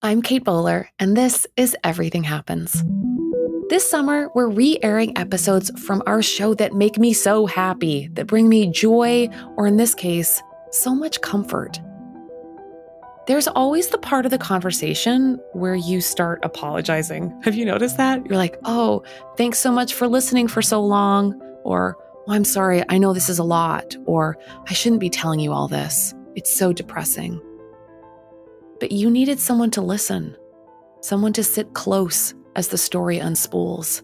I'm Kate Bowler, and this is Everything Happens. This summer, we're re-airing episodes from our show that make me so happy, that bring me joy, or in this case, so much comfort. There's always the part of the conversation where you start apologizing. Have you noticed that? You're like, oh, thanks so much for listening for so long. Or, oh, I'm sorry, I know this is a lot. Or, I shouldn't be telling you all this. It's so depressing. But you needed someone to listen, someone to sit close as the story unspools.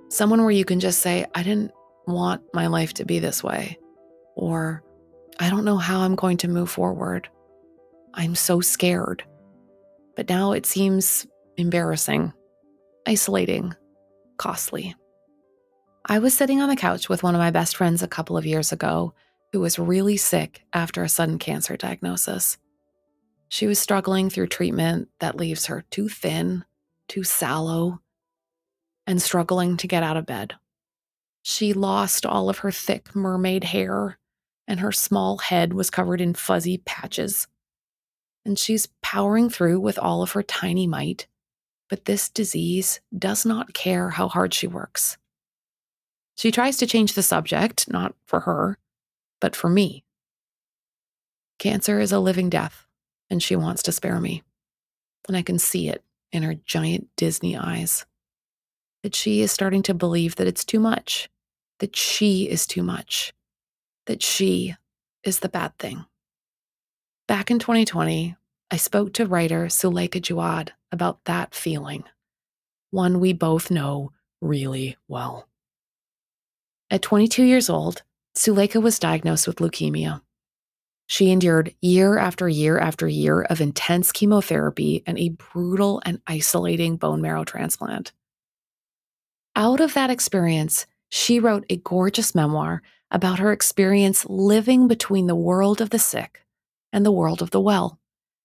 Someone where you can just say, I didn't want my life to be this way. Or, I don't know how I'm going to move forward. I'm so scared. But now it seems embarrassing, isolating, costly. I was sitting on the couch with one of my best friends a couple of years ago who was really sick after a sudden cancer diagnosis. She was struggling through treatment that leaves her too thin, too sallow, and struggling to get out of bed. She lost all of her thick mermaid hair, and her small head was covered in fuzzy patches. And she's powering through with all of her tiny might, but this disease does not care how hard she works. She tries to change the subject, not for her, but for me. Cancer is a living death, and she wants to spare me. And I can see it in her giant Disney eyes. That she is starting to believe that it's too much. That she is too much. That she is the bad thing. Back in 2020, I spoke to writer Suleika Jaouad about that feeling. One we both know really well. At 22 years old, Suleika was diagnosed with leukemia. She endured year after year after year of intense chemotherapy and a brutal and isolating bone marrow transplant. Out of that experience, she wrote a gorgeous memoir about her experience living between the world of the sick and the world of the well.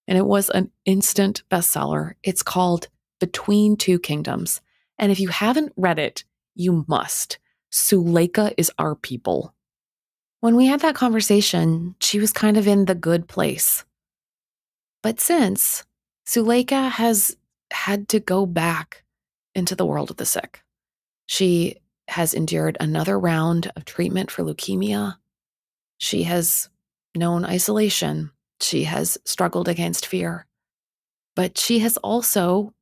And it was an instant bestseller. It's called Between Two Kingdoms. And if you haven't read it, you must. Suleika is our people. When we had that conversation, she was kind of in the good place. But since, Suleika has had to go back into the world of the sick. She has endured another round of treatment for leukemia. She has known isolation. She has struggled against fear. But she has also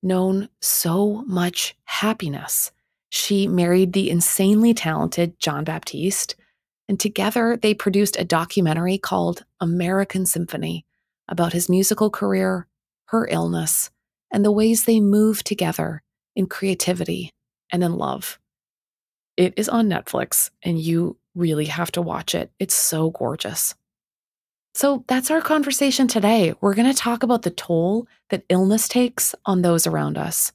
known so much happiness. She married the insanely talented John Baptiste, and together they produced a documentary called American Symphony about his musical career, her illness, and the ways they move together in creativity and in love. It is on Netflix, and you really have to watch it. It's so gorgeous. So that's our conversation today. We're going to talk about the toll that illness takes on those around us,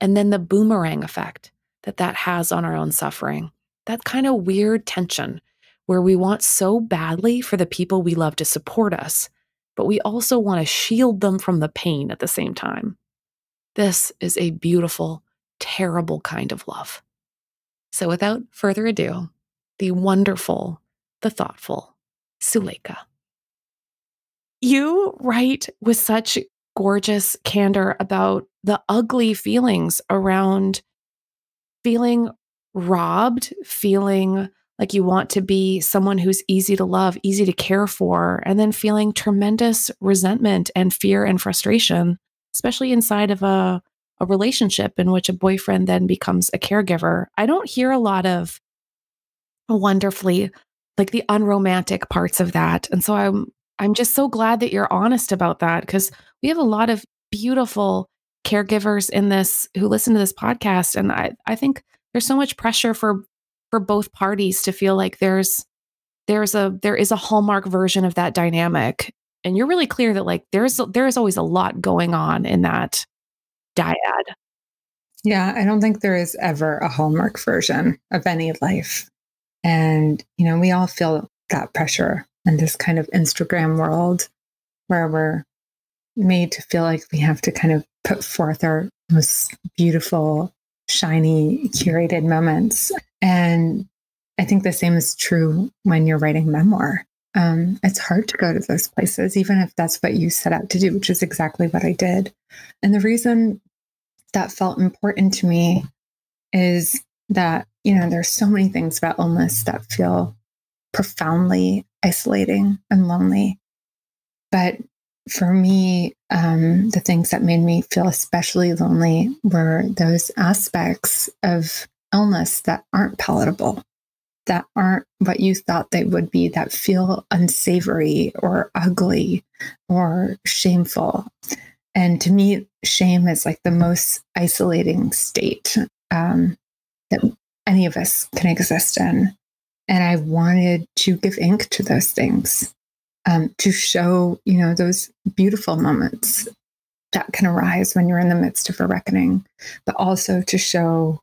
and then the boomerang effect that has on our own suffering. That kind of weird tension where we want so badly for the people we love to support us, but we also want to shield them from the pain at the same time. This is a beautiful, terrible kind of love. So without further ado, the wonderful, the thoughtful Suleika. You write with such gorgeous candor about the ugly feelings around feeling robbed, feeling like you want to be someone who's easy to love, easy to care for, and then feeling tremendous resentment and fear and frustration, especially inside of a relationship in which a boyfriend then becomes a caregiver. I don't hear a lot of wonderfully, like the unromantic parts of that. And so I'm just so glad that you're honest about that, because we have a lot of beautiful caregivers in this who listen to this podcast. And I think there's so much pressure for both parties to feel like there is a Hallmark version of that dynamic. And you're really clear that like there is always a lot going on in that dyad. Yeah, I don't think there is ever a Hallmark version of any life. And, we all feel that pressure in this kind of Instagram world where we're made to feel like we have to kind of put forth our most beautiful, shiny, curated moments. And I think the same is true when you're writing memoir. it's hard to go to those places, even if that's what you set out to do, which is exactly what I did. And the reason that felt important to me is that, there's so many things about illness that feel profoundly isolating and lonely. But for me, the things that made me feel especially lonely were those aspects of illness that aren't palatable, that aren't what you thought they would be, that feel unsavory or ugly or shameful. And to me, shame is like the most isolating state that any of us can exist in. And I wanted to give ink to those things, to show, those beautiful moments that can arise when you're in the midst of a reckoning, but also to show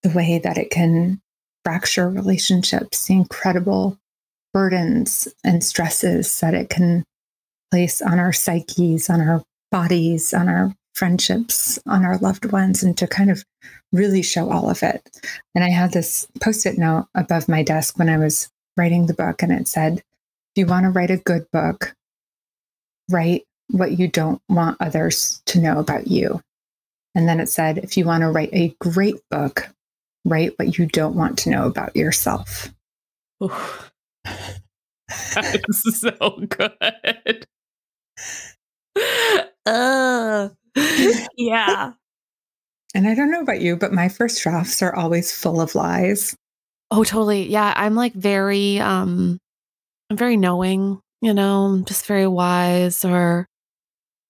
the way that it can fracture relationships, the incredible burdens and stresses that it can place on our psyches, on our bodies, on our friendships, on our loved ones, and to kind of really show all of it. And I had this Post-it note above my desk when I was writing the book, and it said, if you want to write a good book, write what you don't want others to know about you. And then it said, if you want to write a great book, write what you don't want to know about yourself. That is so good. Yeah. And I don't know about you, but my first drafts are always full of lies. Oh, totally. Yeah. I'm like I'm very knowing, just very wise, or.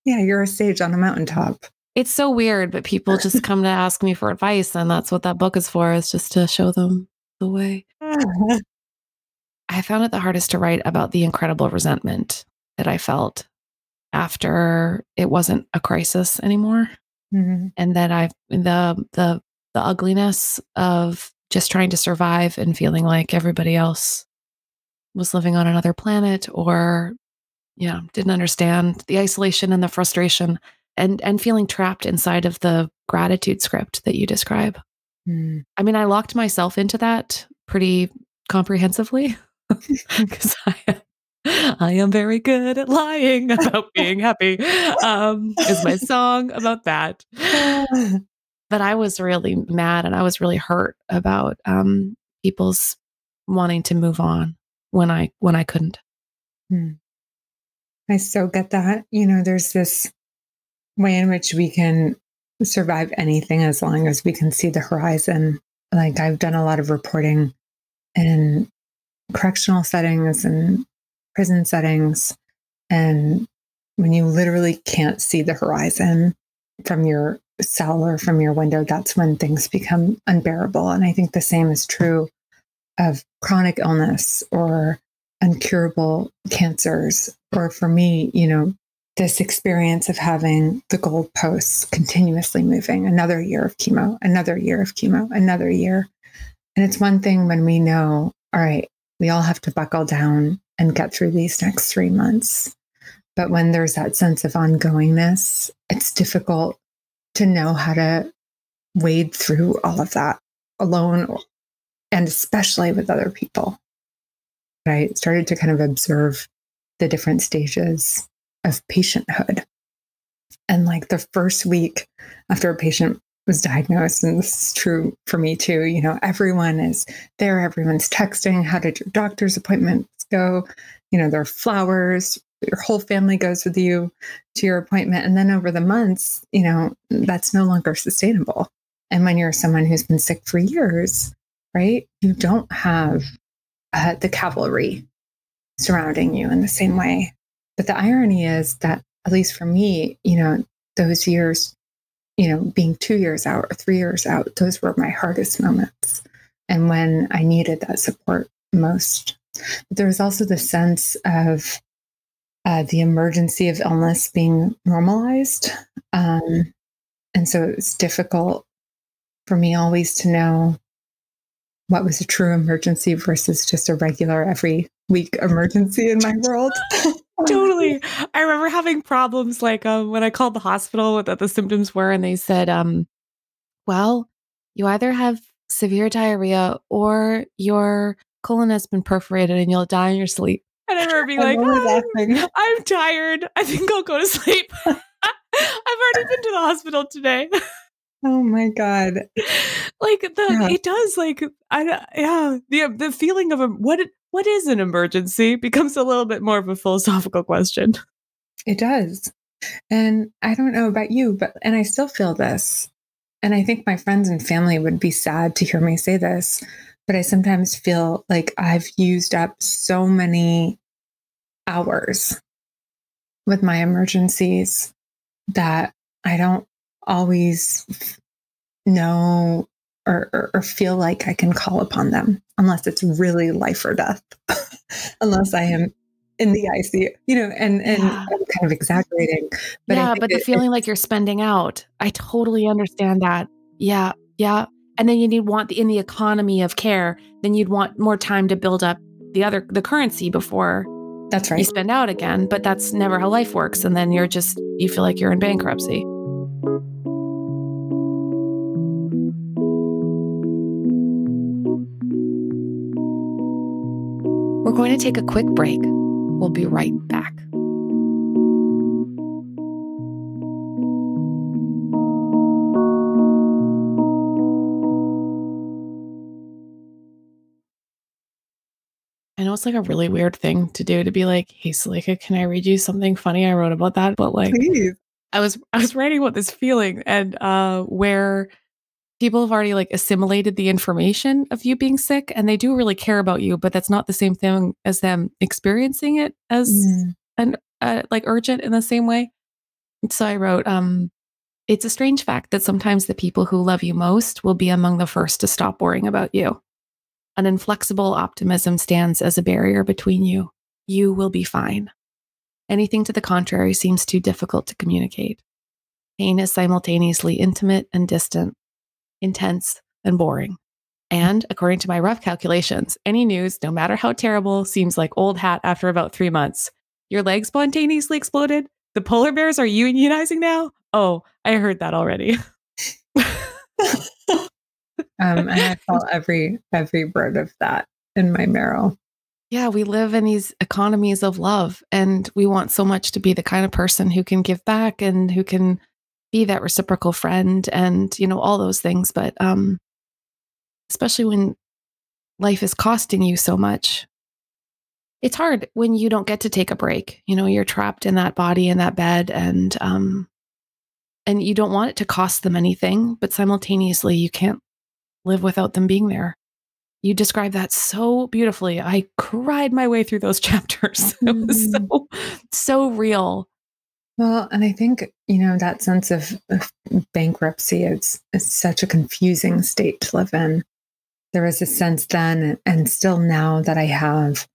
Yeah, you're a sage on a mountaintop. It's so weird, but people just come to ask me for advice. And that's what that book is for, is just to show them the way. I found it the hardest to write about the incredible resentment that I felt after it wasn't a crisis anymore. Mm-hmm. And that the ugliness of just trying to survive and feeling like everybody else was living on another planet, or didn't understand the isolation and the frustration, and feeling trapped inside of the gratitude script that you describe. Mm. I mean, I locked myself into that pretty comprehensively because I am very good at lying about being happy, is my song about that. But I was really mad, and I was really hurt about people's wanting to move on when I couldn't. I so get that. There's this way in which we can survive anything as long as we can see the horizon. Like, I've done a lot of reporting in correctional settings and prison settings. And when you literally can't see the horizon from your cell or from your window, that's when things become unbearable. And I think the same is true of chronic illness or incurable cancers. Or for me, this experience of having the goalposts continuously moving, another year of chemo, another year of chemo, another year. And it's one thing when we know, all right, we all have to buckle down and get through these next 3 months. But when there's that sense of ongoingness, it's difficult to know how to wade through all of that alone, and especially with other people. I started to kind of observe the different stages of patienthood. And like the first week after a patient was diagnosed, and this is true for me too, everyone is there, everyone's texting, how did your doctor's appointments go? There are flowers, your whole family goes with you to your appointment. And then over the months, that's no longer sustainable. And when you're someone who's been sick for years, right, you don't have the cavalry surrounding you in the same way. But the irony is that, at least for me, those years, being 2 years out or 3 years out, those were my hardest moments, and when I needed that support most. But there was also the sense of the emergency of illness being normalized. And so it was difficult for me always to know what was a true emergency versus just a regular every week emergency in my world. Totally. I remember having problems like when I called the hospital what the symptoms were, and they said, well, you either have severe diarrhea or your colon has been perforated and you'll die in your sleep. I remember being I'm like, only laughing. I'm tired. I think I'll go to sleep. I've already been to the hospital today. Oh my God. Like Yeah. it does like the feeling of what is an emergency becomes a little bit more of a philosophical question. It does. And I don't know about you, and I still feel this. And I think my friends and family would be sad to hear me say this, but I sometimes feel like I've used up so many hours with my emergencies that I don't always know or feel like I can call upon them unless it's really life or death, unless I am in the ICU, and Yeah. I'm kind of exaggerating, but I Yeah, think but the feeling like you're spending out, I totally understand that. Yeah, yeah. And then in the economy of care, then you'd want more time to build up the currency before that's you right. spend out again. But that's never how life works. And then you feel like you're in bankruptcy. We're going to take a quick break. We'll be right back. I know it's like a really weird thing to do to be like, hey, Suleika, can I read you something funny I wrote about that? But like, Please. I was writing about this feeling and where people have already like assimilated the information of you being sick and they do really care about you, but that's not the same thing as them experiencing it as an like urgent in the same way. So I wrote, it's a strange fact that sometimes the people who love you most will be among the first to stop worrying about you. An inflexible optimism stands as a barrier between you. You will be fine. Anything to the contrary seems too difficult to communicate. Pain is simultaneously intimate and distant, intense and boring. And according to my rough calculations, any news, no matter how terrible, seems like old hat after about 3 months. Your leg spontaneously exploded? The polar bears are unionizing now? Oh, I heard that already. And I felt every word of that in my marrow. Yeah, we live in these economies of love, and we want so much to be the kind of person who can give back and who can be that reciprocal friend and, all those things. But especially when life is costing you so much, it's hard when you don't get to take a break. You're trapped in that body, in that bed, and you don't want it to cost them anything, but simultaneously you can't live without them being there. You described that so beautifully. I cried my way through those chapters. It was so real. Well, and I think, that sense of bankruptcy is such a confusing state to live in. There was a sense then and still now that I have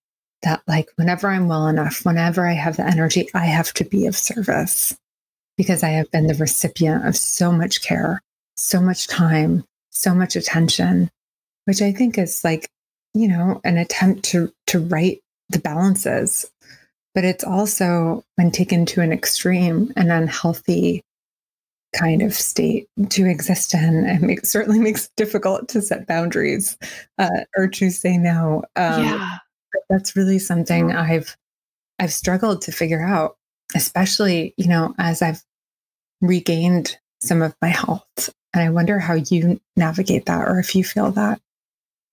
that, like, whenever I'm well enough, whenever I have the energy, I have to be of service because I have been the recipient of so much care, so much time, so much attention, which I think is like, an attempt to right the balances. But it's also, when taken to an extreme, an unhealthy kind of state to exist in. It certainly makes it difficult to set boundaries or to say no. Yeah. But that's really something I've struggled to figure out, especially, as I've regained some of my health. And I wonder how you navigate that or if you feel that.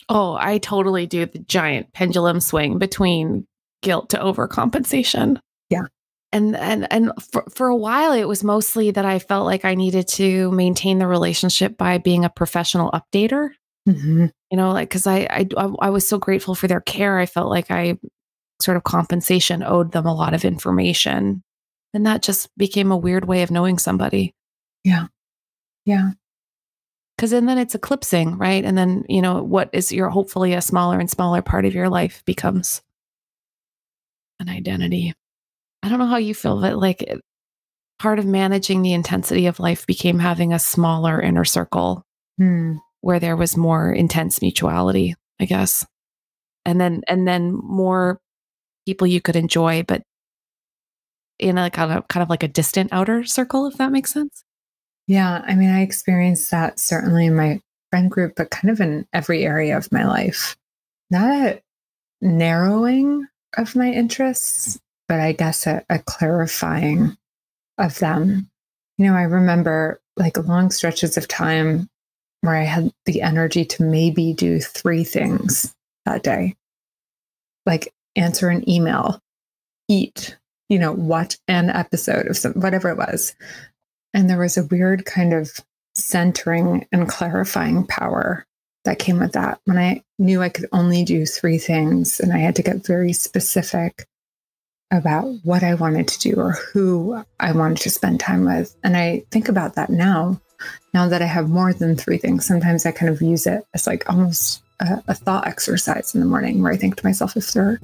Oh, I totally do the giant pendulum swing between guilt to overcompensation. Yeah. And for a while, it was mostly that I felt like I needed to maintain the relationship by being a professional updater. Mm-hmm. Because I was so grateful for their care. I felt like I sort of compensation owed them a lot of information. And that just became a weird way of knowing somebody. Yeah. Yeah. Because then it's eclipsing, right? And then, what is your hopefully a smaller and smaller part of your life becomes an identity. I don't know how you feel, but like part of managing the intensity of life became having a smaller inner circle where there was more intense mutuality, I guess. And then more people you could enjoy, but in a kind of like a distant outer circle, if that makes sense. Yeah. I mean, I experienced that certainly in my friend group, but kind of in every area of my life. That narrowing of my interests, but I guess a clarifying of them. I remember like long stretches of time where I had the energy to maybe do 3 things that day, like answer an email, eat, watch an episode of whatever it was. And there was a weird kind of centering and clarifying power that came with that when I knew I could only do 3 things and I had to get very specific about what I wanted to do or who I wanted to spend time with. And I think about that now that I have more than 3 things. Sometimes I kind of use it as like almost a thought exercise in the morning where I think to myself, if there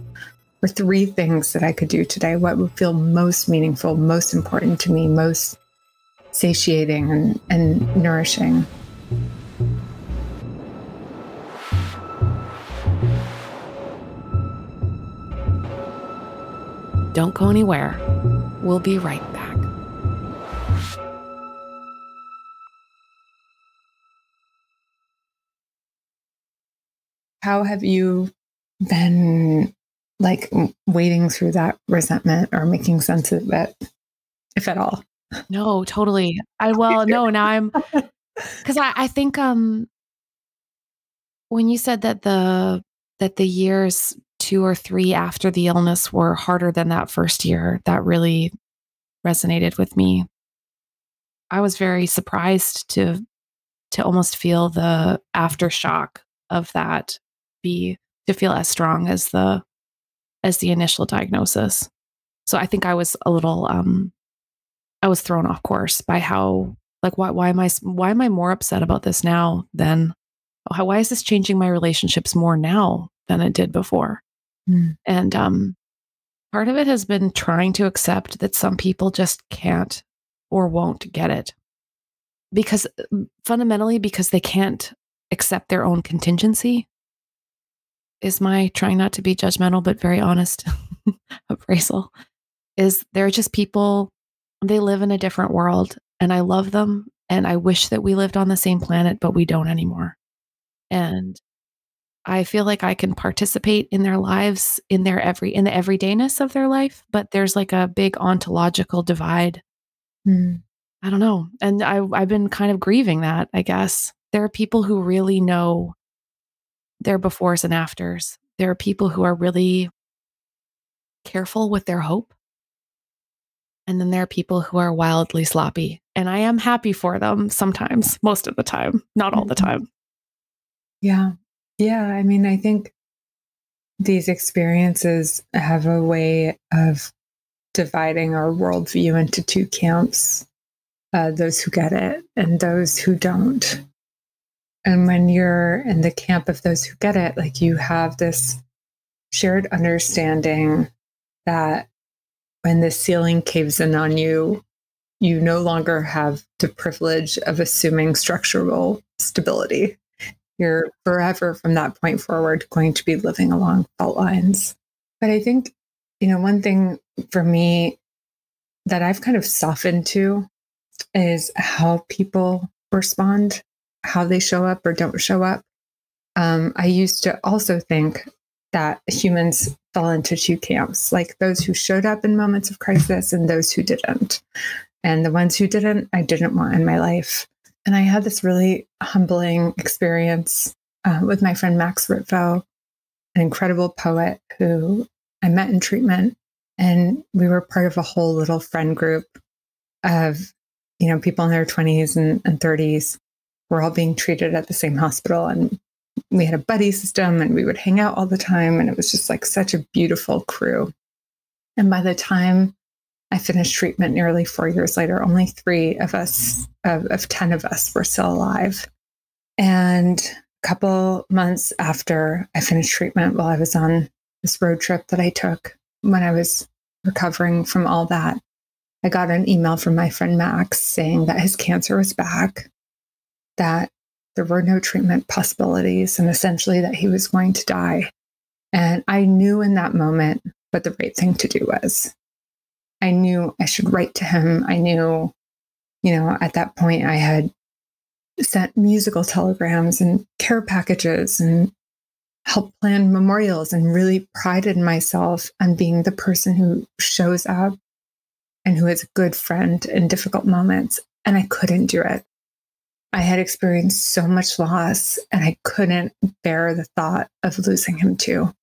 were 3 things that I could do today, what would feel most meaningful, most important to me, most satiating and nourishing? Don't go anywhere. We'll be right back. How have you been like wading through that resentment or making sense of it, if at all? No, totally. No, now I'm, because I think when you said that the years 2 or 3 after the illness were harder than that first year, that really resonated with me. I was very surprised to almost feel the aftershock of that to feel as strong as the initial diagnosis. So I think I was a little I was thrown off course by how, like, why am I more upset about this now than why is this changing my relationships more now than it did before? And part of it has been trying to accept that some people just can't or won't get it because they can't accept their own contingency. Is my trying not to be judgmental but very honest appraisal. Is they're just people, they live in a different world and I love them and I wish that we lived on the same planet, but we don't anymore. And I feel like I can participate in their lives, in the everydayness of their life, but there's like a big ontological divide. I don't know. And I've been kind of grieving that, I guess. There are people who really know their befores and afters. There are people who are really careful with their hope. And then there are people who are wildly sloppy. And I am happy for them sometimes, most of the time, not all the time. Yeah. Yeah. I mean, I think these experiences have a way of dividing our worldview into 2 camps, those who get it and those who don't. And when you're in the camp of those who get it, like you have this shared understanding that when the ceiling caves in on you, you no longer have the privilege of assuming structural stability. You're forever from that point forward going to be living along fault lines. But I think, one thing for me that I've kind of softened to is how people respond, how they show up or don't show up. I used to also think that humans fell into 2 camps, like those who showed up in moments of crisis and those who didn't. And the ones who didn't, I didn't want in my life. And I had this really humbling experience with my friend Max Ritvo, an incredible poet who I met in treatment. And we were part of a whole little friend group of, people in their 20s and 30s. We're all being treated at the same hospital. And we had a buddy system and we would hang out all the time. And it was just like such a beautiful crew. And by the time I finished treatment nearly 4 years later, only 3 of us, of 10 of us, were still alive. And a couple months after I finished treatment, while I was on this road trip that I took when I was recovering from all that, I got an email from my friend Max saying that his cancer was back, that there were no treatment possibilities, and essentially that he was going to die. And I knew in that moment what the right thing to do was. I knew I should write to him. I knew, at that point I had sent musical telegrams and care packages and helped plan memorials and really prided myself on being the person who shows up and who is a good friend in difficult moments. And I couldn't do it. I had experienced so much loss and I couldn't bear the thought of losing him too.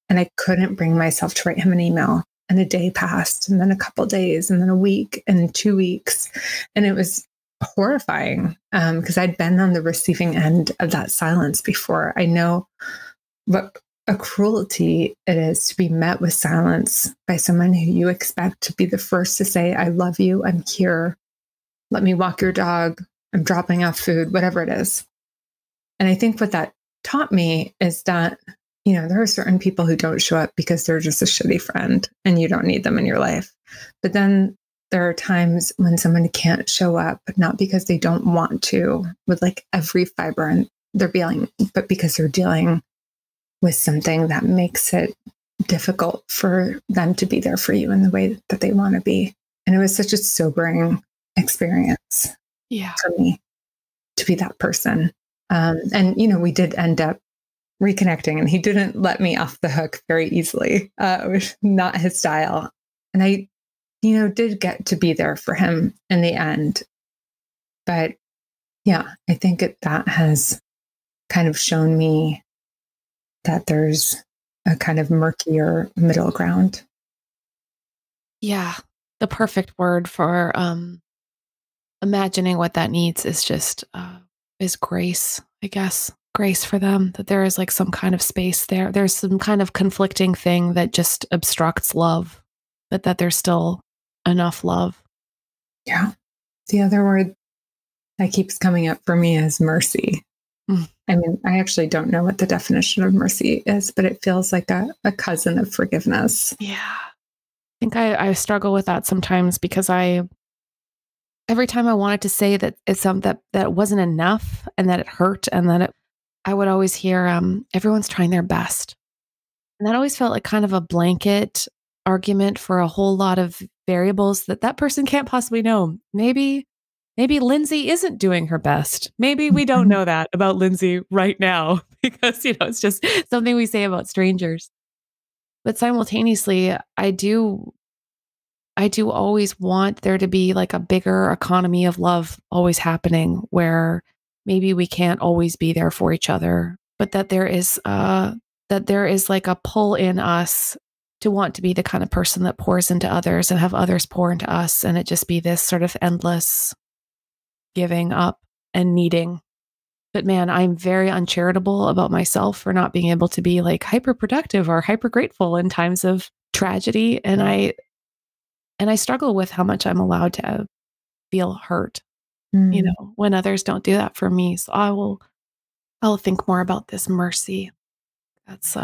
And I couldn't bring myself to write him an email. And a day passed, and then a couple days, and then a week, and 2 weeks. And it was horrifying because I'd been on the receiving end of that silence before. I know what a cruelty it is to be met with silence by someone who you expect to be the first to say, I love you, I'm here, let me walk your dog, I'm dropping off food, whatever it is. And I think what that taught me is that, there are certain people who don't show up because they're just a shitty friend and you don't need them in your life. But then there are times when someone can't show up, not because they don't want to, with like every fiber in their being, but because they're dealing with something that makes it difficult for them to be there for you in the way that they want to be. And it was such a sobering experience for me to be that person. And we did end up reconnecting, and he didn't let me off the hook very easily. It was not his style. And I, did get to be there for him in the end. But yeah, I think that has kind of shown me that there's a kind of murkier middle ground. Yeah. The perfect word for imagining what that needs is just is grace, I guess. Grace for them, that there is like some kind of space there. There's some kind of conflicting thing that just obstructs love, but that there's still enough love. Yeah. The other word that keeps coming up for me is mercy. I mean, I actually don't know what the definition of mercy is, but it feels like a cousin of forgiveness. Yeah. I think I struggle with that sometimes because every time I wanted to say that it's that it wasn't enough and that it hurt and that I would always hear, everyone's trying their best. And that always felt like kind of a blanket argument for a whole lot of variables that person can't possibly know. Maybe Lindsay isn't doing her best. Maybe we don't know that about Lindsay right now because, it's just something we say about strangers. But simultaneously, I do always want there to be like a bigger economy of love always happening where maybe we can't always be there for each other, but that there is like a pull in us to want to be the kind of person that pours into others and have others pour into us. And it just be this sort of endless giving up and needing. But man, I'm very uncharitable about myself for not being able to be like hyper productive or hyper grateful in times of tragedy. And I struggle with how much I'm allowed to feel hurt, when others don't do that for me. So I'll think more about this mercy. That's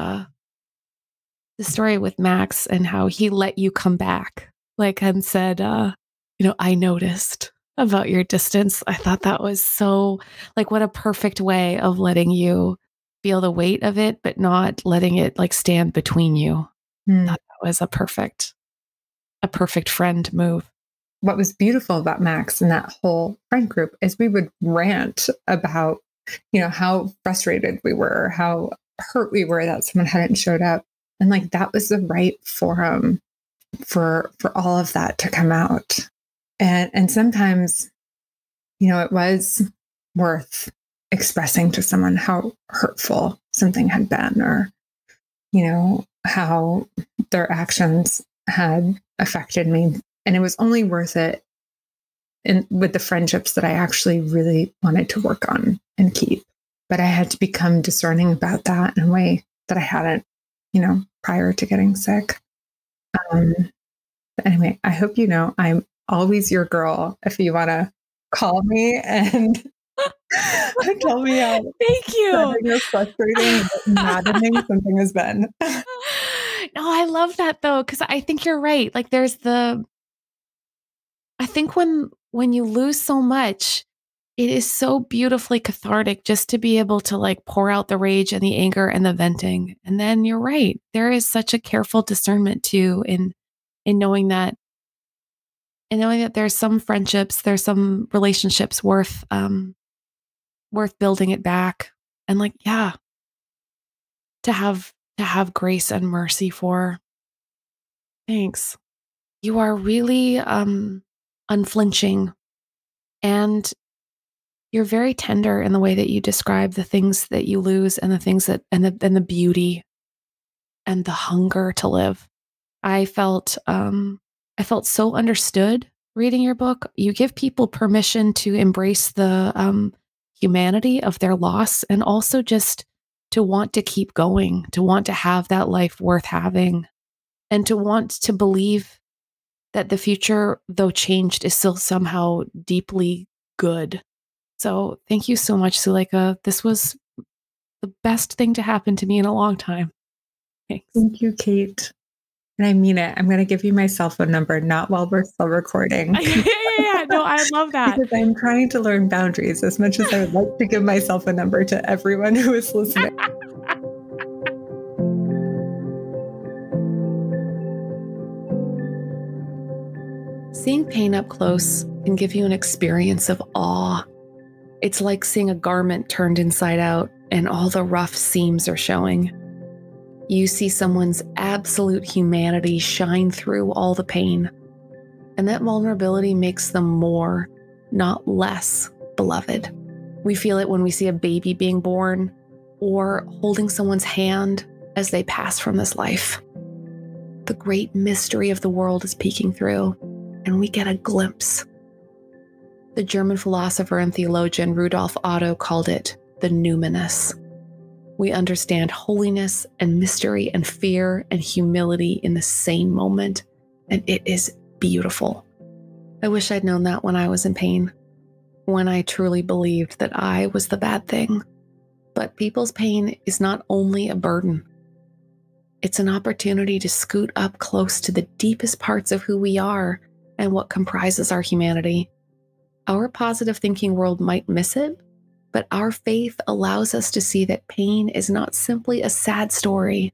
the story with Max and how he let you come back, like, and said, I noticed about your distance. I thought that was so like, what a perfect way of letting you feel the weight of it, but not letting it like stand between you. I thought that was a perfect friend move. What was beautiful about Max and that whole friend group is we would rant about, how frustrated we were, how hurt we were that someone hadn't showed up. And like, that was the right forum for all of that to come out. And sometimes, it was worth expressing to someone how hurtful something had been, or, how their actions had affected me. And it was only worth it with the friendships that I actually really wanted to work on and keep. But I had to become discerning about that in a way that I hadn't, prior to getting sick. But anyway, I hope I'm always your girl if you want to call me and tell me how Thank you. Frustrating, maddening something has been. No, I love that though, because I think you're right. Like I think when you lose so much, it is so beautifully cathartic just to be able to like pour out the rage and the anger and the venting. And then you're right. There is such a careful discernment too in knowing that there's some friendships, there's some relationships worth building it back. And like, yeah, to have grace and mercy for. Thanks. You are really unflinching, and you're very tender in the way that you describe the things that you lose and the things that and the beauty and the hunger to live. I felt so understood reading your book. You give people permission to embrace the humanity of their loss, and also just to want to keep going, to want to have that life worth having, and to want to believe that the future, though changed, is still somehow deeply good. So thank you so much, Suleika. This was the best thing to happen to me in a long time. Thanks. Thank you, Kate. And I mean it. I'm going to give you my cell phone number, not while we're still recording. Yeah. No, I love that. Because I'm trying to learn boundaries as much as I would like to give my cell phone number to everyone who is listening. Seeing pain up close can give you an experience of awe. It's like seeing a garment turned inside out and all the rough seams are showing. You see someone's absolute humanity shine through all the pain. And that vulnerability makes them more, not less, beloved. We feel it when we see a baby being born or holding someone's hand as they pass from this life. The great mystery of the world is peeking through, and we get a glimpse. The German philosopher and theologian Rudolf Otto called it the numinous. We understand holiness and mystery and fear and humility in the same moment, and it is beautiful. I wish I'd known that when I was in pain, when I truly believed that I was the bad thing. But people's pain is not only a burden. It's an opportunity to scoot up close to the deepest parts of who we are and what comprises our humanity. Our positive thinking world might miss it, but our faith allows us to see that pain is not simply a sad story.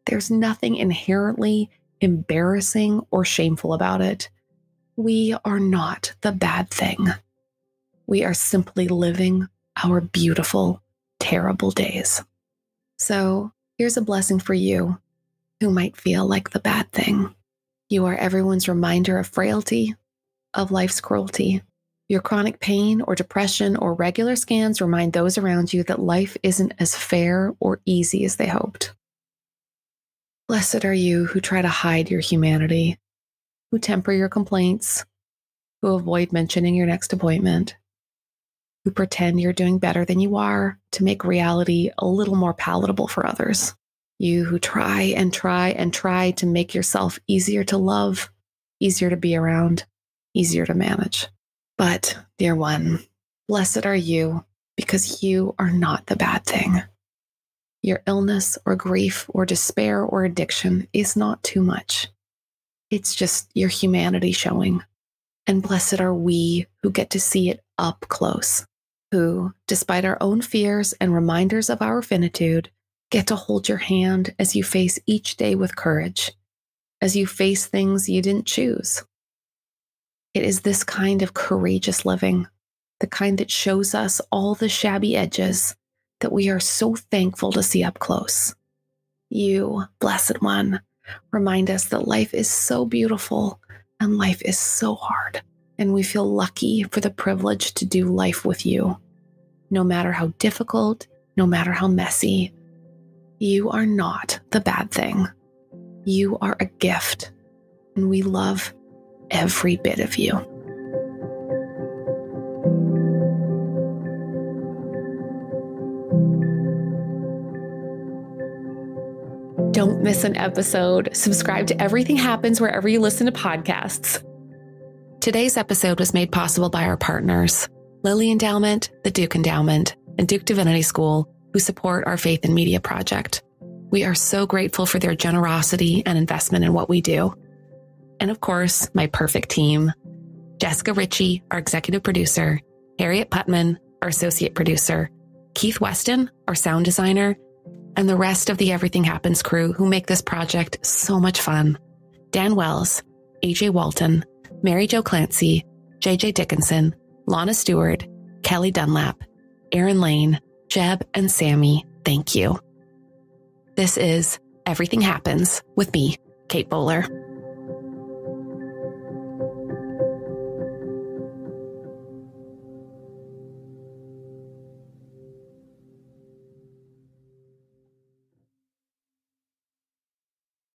There's nothing inherently embarrassing or shameful about it. We are not the bad thing. We are simply living our beautiful, terrible days. So here's a blessing for you who might feel like the bad thing. You are everyone's reminder of frailty, of life's cruelty. Your chronic pain or depression or regular scans remind those around you that life isn't as fair or easy as they hoped. Blessed are you who try to hide your humanity, who temper your complaints, who avoid mentioning your next appointment, who pretend you're doing better than you are to make reality a little more palatable for others. You who try and try and try to make yourself easier to love, easier to be around, easier to manage. But, dear one, blessed are you because you are not the bad thing. Your illness or grief or despair or addiction is not too much. It's just your humanity showing. And blessed are we who get to see it up close, who, despite our own fears and reminders of our finitude, get to hold your hand as you face each day with courage, as you face things you didn't choose. It is this kind of courageous living, the kind that shows us all the shabby edges, that we are so thankful to see up close. You, blessed one, remind us that life is so beautiful and life is so hard, and we feel lucky for the privilege to do life with you. No matter how difficult, no matter how messy, you are not the bad thing. You are a gift, and we love every bit of you. Don't miss an episode. Subscribe to Everything Happens wherever you listen to podcasts. Today's episode was made possible by our partners, Lilly Endowment, the Duke Endowment, and Duke Divinity School, who support our Faith in Media project. We are so grateful for their generosity and investment in what we do. And of course, my perfect team, Jessica Ritchie, our executive producer, Harriet Putman, our associate producer, Keith Weston, our sound designer, and the rest of the Everything Happens crew who make this project so much fun. Dan Wells, AJ Walton, Mary Jo Clancy, JJ Dickinson, Lana Stewart, Kelly Dunlap, Aaron Lane, Jeb, and Sammy, thank you. This is Everything Happens with me, Kate Bowler.